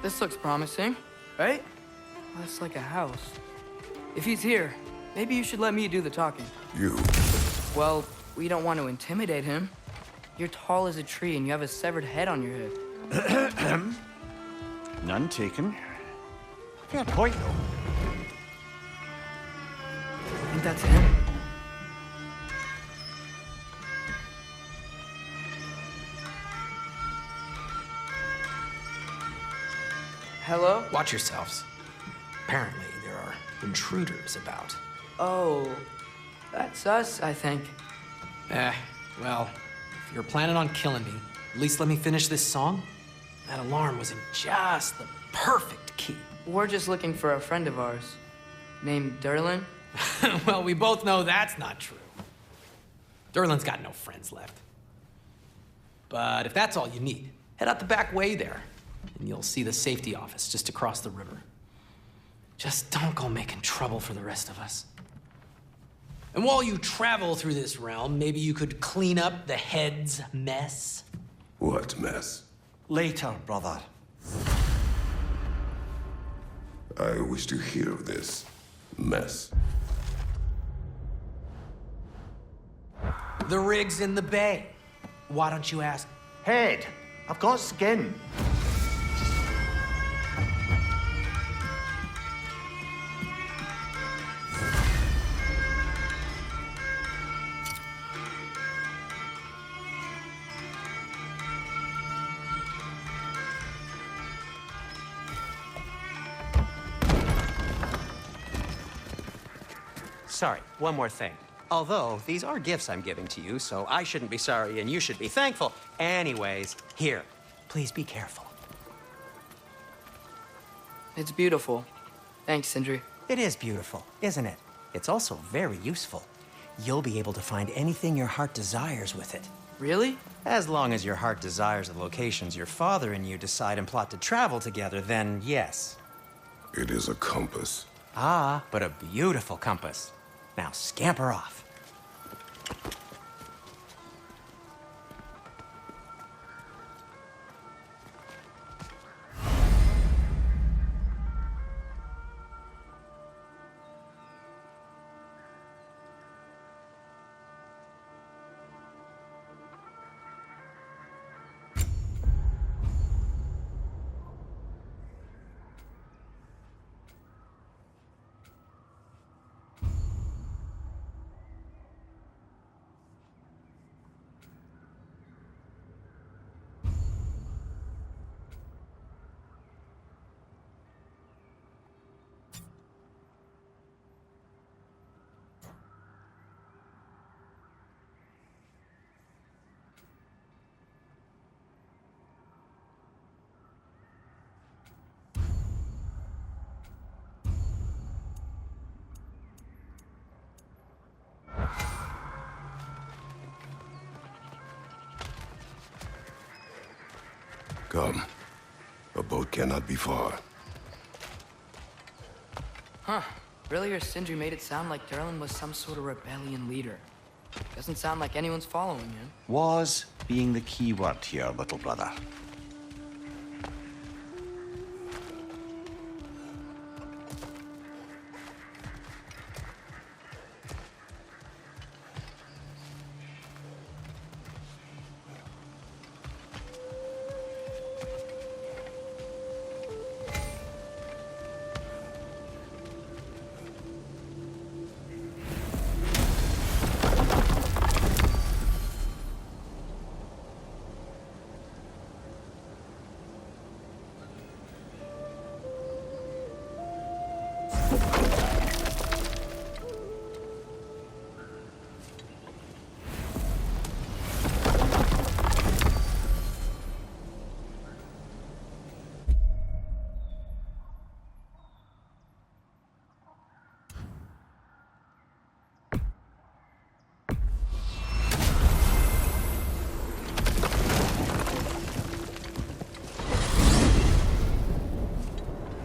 This looks promising, right? That's like a house. If he's here, maybe you should let me do the talking. You? Well, we don't want to intimidate him. You're tall as a tree and you have a severed head on your head. None taken. Fair point, though. I think that's him. Hello? Watch yourselves. Apparently, there are intruders about. Oh, that's us, I think. Well, if you're planning on killing me, at least let me finish this song. That alarm was in just the perfect key. We're just looking for a friend of ours, named Derlin. Well, we both know that's not true. Derlin's got no friends left. But if that's all you need, head out the back way there, and you'll see the safety office just across the river. Just don't go making trouble for the rest of us. And while you travel through this realm, maybe you could clean up the head's mess. What mess? Later, brother. I wish to hear of this mess. The rig's in the bay. Why don't you ask? Head, I've got skin. Sorry, one more thing. Although, these are gifts I'm giving to you, so I shouldn't be sorry and you should be thankful. Anyways, here, please be careful. It's beautiful. Thanks, Sindri. It is beautiful, isn't it? It's also very useful. You'll be able to find anything your heart desires with it. Really? As long as your heart desires the locations your father and you decide and plot to travel together, then yes. It is a compass. Ah, but a beautiful compass. Now scamper off. Come. A boat cannot be far. Huh. Earlier, Sindri made it sound like Derlin was some sort of rebellion leader. Doesn't sound like anyone's following him. Was being the key word here, little brother.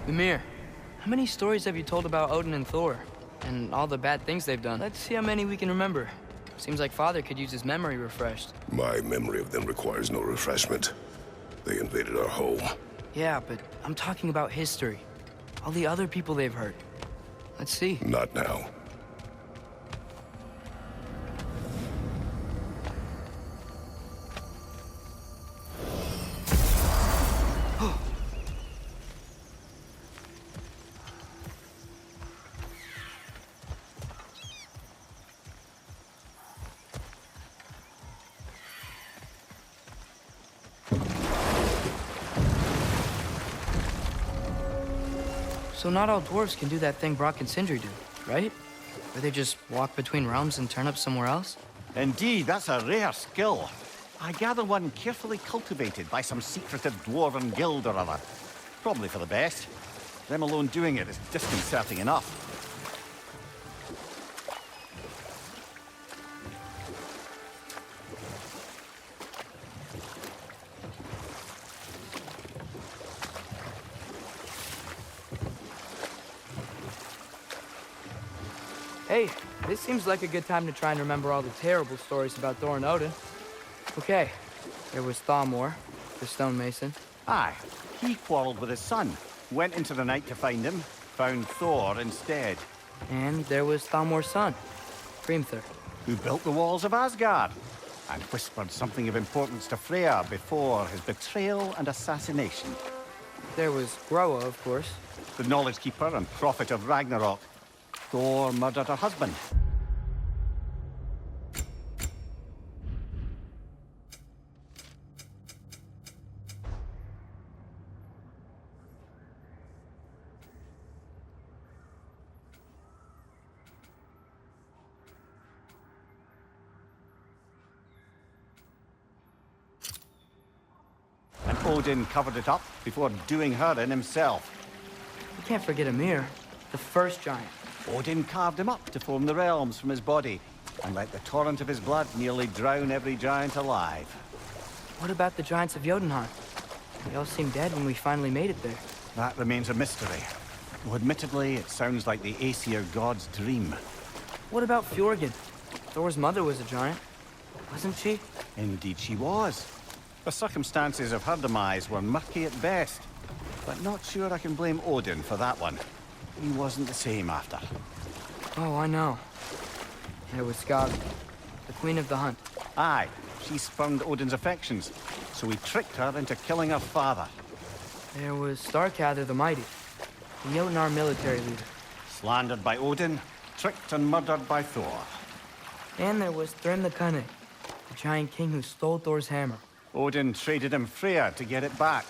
Ymir, how many stories have you told about Odin and Thor? And all the bad things they've done? Let's see how many we can remember. Seems like Father could use his memory refreshed. My memory of them requires no refreshment. They invaded our home. Yeah, but I'm talking about history. All the other people they've hurt. Let's see. Not now. So not all dwarves can do that thing Brock and Sindri do, right? Where they just walk between realms and turn up somewhere else? Indeed, that's a rare skill. I gather one carefully cultivated by some secretive dwarven guild or other. Probably for the best. Them alone doing it is disconcerting enough. Hey, this seems like a good time to try and remember all the terrible stories about Thor and Odin. Okay, there was Thamor, the stonemason. Aye, he quarreled with his son, went into the night to find him, found Thor instead. And there was Thamor's son, Hrimthur. Who built the walls of Asgard, and whispered something of importance to Freya before his betrayal and assassination. There was Groa, of course. The knowledge keeper and prophet of Ragnarok. Thor murdered her husband. And Odin covered it up before doing her in himself. You can't forget Ymir, the first giant. Odin carved him up to form the realms from his body, and let the torrent of his blood nearly drown every giant alive. What about the giants of Jotunheim? They all seemed dead when we finally made it there. That remains a mystery. Though admittedly, it sounds like the Aesir god's dream. What about Fjorgyn? Thor's mother was a giant, wasn't she? Indeed she was. The circumstances of her demise were murky at best, but not sure I can blame Odin for that one. He wasn't the same after. Oh, I know. There was Skadi, the queen of the hunt. Aye, she spurned Odin's affections, so he tricked her into killing her father. There was Starkather the Mighty, the Jotnar military leader. Slandered by Odin, tricked and murdered by Thor. And there was Thrym the Cunning, the giant king who stole Thor's hammer. Odin traded him Freya to get it back,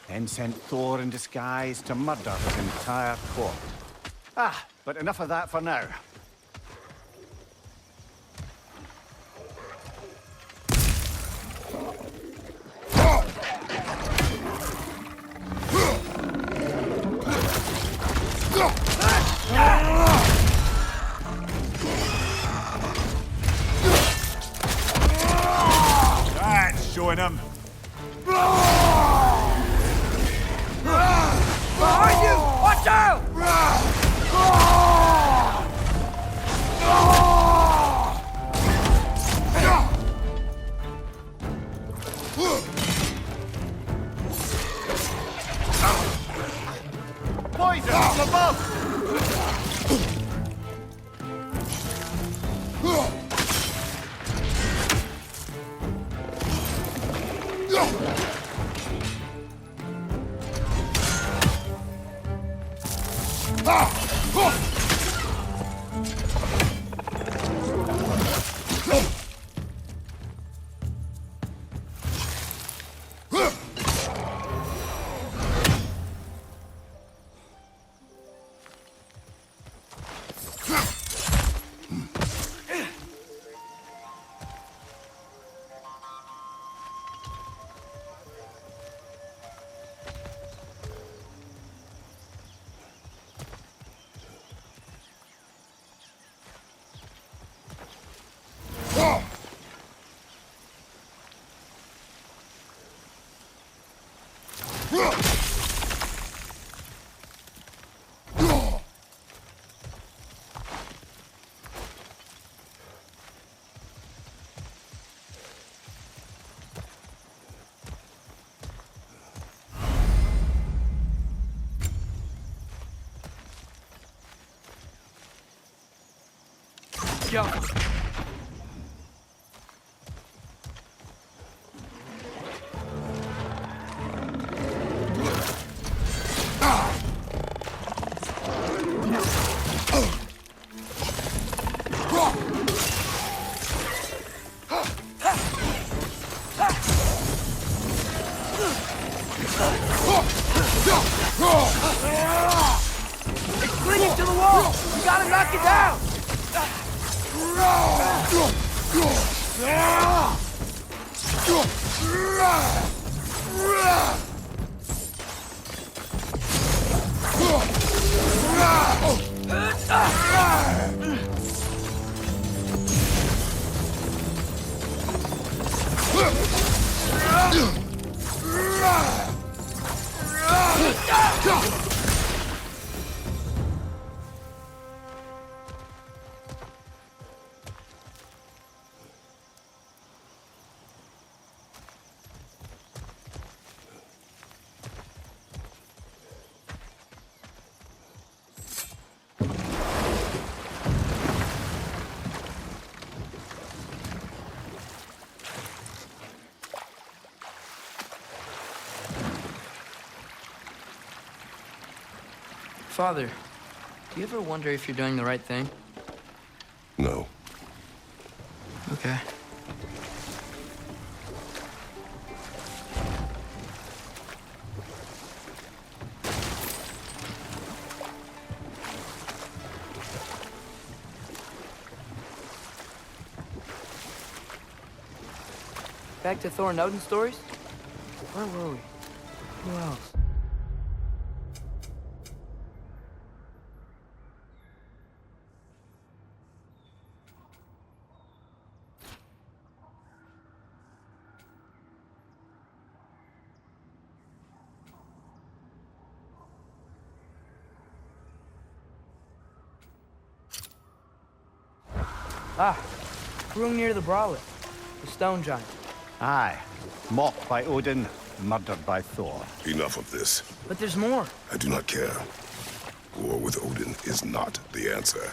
then sent Thor in disguise to murder his entire court. Ah, but enough of that for now. That's showing him. Behind you! Watch out! Poison from above! jump. It's clinging to the wall! You gotta knock it down! Father, do you ever wonder if you're doing the right thing? No. Okay. Back to Thor and Odin stories? Where were we? Who else? Ah, room near the brawler, the stone giant. Aye. Mocked by Odin, murdered by Thor. Enough of this. But there's more. I do not care. War with Odin is not the answer.